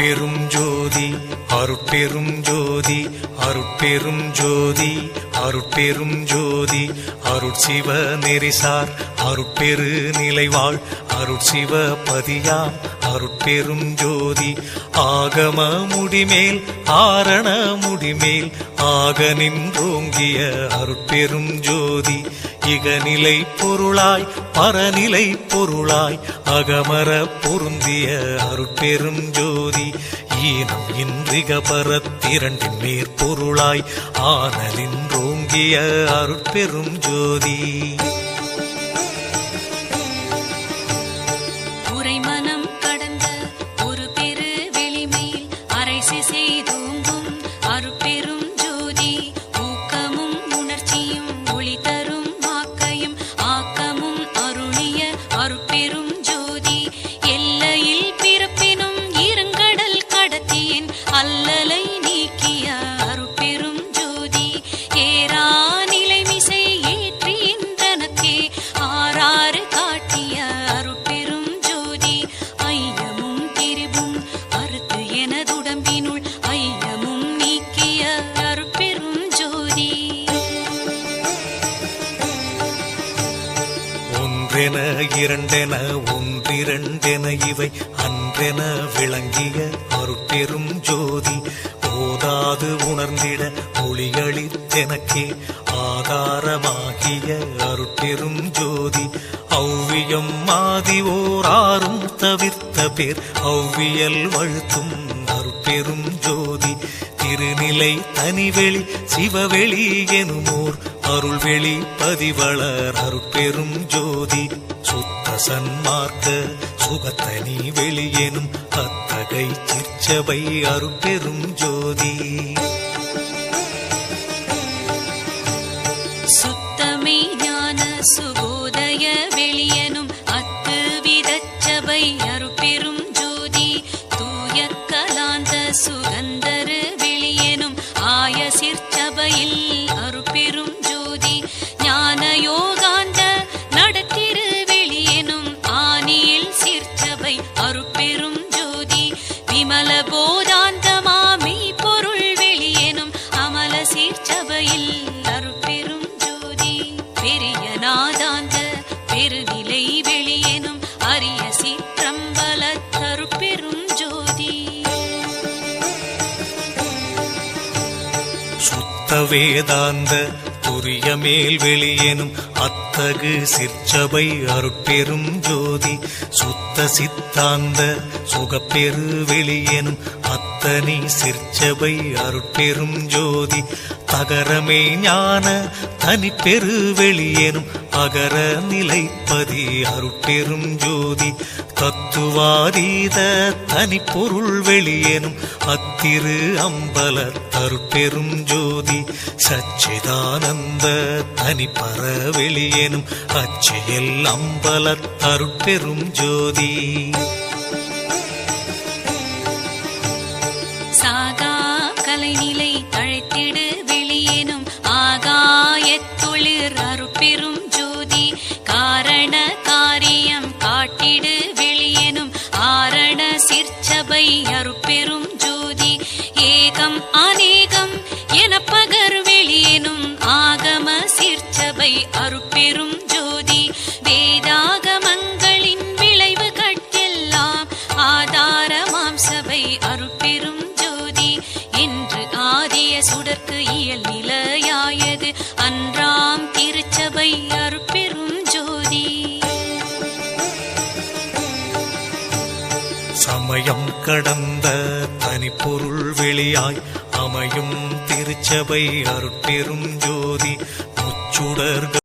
அருட்பெரும் ஜோதி அருட்பெரும் ஜோதி அருட்பெரும் ஜோதி அருட்பெரும் ஜோதி அருட்சிவ நெறிசார் அருட்பெரு நிலைவாழ் அருட்சிவ பதியாம் அருட்பெரும் ஜோதி ஆகம முடிமேல் ஆரண முடிமேல் ஆக நின்றோங்கிய அருட்பெரும் ஜோதி இகநிலை பொருளாய் பரநிலை பொருளாய் அகமர பொருந்திய அருட்பெரும் ஜோதி ஈனம் இன்றிக பரத்திரண்டின் மேற்பொருளாய் ஆனலின்றோங்கிய அருட்பெரும் ஜோதி உரைமனம் கடந்த ஒரு பெரு வெளிமேல் அரைசி செய்தோங்கும் அருட்பெரும் ஜோதி ஊக்கமும் உணர்ச்சியும் ஒளி தரும் ஆக்கையும் ஆக்கமும் அருளிய அருட்பெரும் ஜோதி எல்லையில் பிறப்பினும் இருங்கடல் கடத்தியின் அல்லலை நீக்கிய அருட்பெரும் ஜோதி ஏரா நிலைமிசை ஏற்றின்றனக்கே ஆறாறு காட்டிய அருட்பெரும் ஜோதி ஐயமும் திரிவும் அறுத்து எனதுடம்பினுள் ஐயமும் நீக்கிய அருட்பெரும் ஜோதி ஒன்றென இரண்டென ஒன்றிரண்டென இவை அன்றென விளங்கிய அருட்பெரும் ஜோதி ஓதாது உணர்ந்திட ஒளியளித்தெனக்கே ஆதாரமாகிய அருட்பெரும் ஜோதி ஔவியம் மாதி ஓராறும் தவிர்த்த பேர் ஔவியல் வழுத்தும் அருட்பெரும் ஜோதி திருநிலை தனிவெளி சிவவெளி எனுமோர் அருள்வெளி பதிவளர் அருட்பெரும் ஜோதி சுத்த சன்மார்க்க சுகத்தனி வெளியெனும் அத்தகை சிற்சபை அருட்பெரும் ஜோதி சுத்தமே ஞான சுபோதய வெளியனும் அத்து விதச்சபை அருட்பெரும் ஜோதி தூய கலாந்த சுகந்தரு வெளியனும் ஆய சிற்சபையில் அருட்பெரும் ஜோதி ஞான யோகாந்த நடத்திரு வெளியனும் ஆனியில் சிற்சபை அருட்பெரும் ஜோதி விமல போதாந்தமாமை பொருள் வெளியனும் அமல சிற்சபையில் அருட்பெரும் ஜோதி பெரிய நாதாந்த பெருநிலை வெளியனும் அரிய சிற்றம்பல அருட்பெரும் ஜோதி சுத்த வேதாந்த துரிய மேல் வெளியெனும் அத்தகு சிற்சபை அருட்பெரும் ஜோதி சுத்த சித்தாந்த சுகப்பெரு வெளியெனும் அத்தனி சிற்சபை அருட்பெரும் ஜோதி தகரமே ஞான தனிப்பெரு வெளியெனும் அகர நிலைப்பதி அருட்பெரும் ஜோதி தத்துவாதீத தனிப்பொருள் வெளியெனும் அத்திரு அம்பல அருட்பெரும் ஜோதி சச்சிதானந்த தனிப்பர வெளியெனும் அச்சியல் அம்பல அருட்பெரும் ஜோதி சாகா கலைநிலை தழைத்திடு வெளியேனும் ஆகாயத்தொழிற் அருட்பெரும் ஜோதி காரண காரியம் காட்டிடு வெளியேனும் ஆரண சிற்சபை அருட்பெரும் ஜோதி ஏகம் அநேகம் என பகர் வெளியேனும் ஆகம சிற்சபை அருட்பெரும் ஜோதி வேதாகமங்களின் விளைவு கட்டெல்லாம் ஆதாரமாம் சபை அருட்பெரும் ஜோதி என்று ஆதிய சுடர்க்கு இயல் நிலையாயது அன்றாம் திருச்சபை அருட்பெரும் ஜோதி சமயம் கடந்த தனிப்பொருள் வெளியாய் அமையும் திருச்சபை அருட்பெரும் ஜோதி முச்சுடர்கள்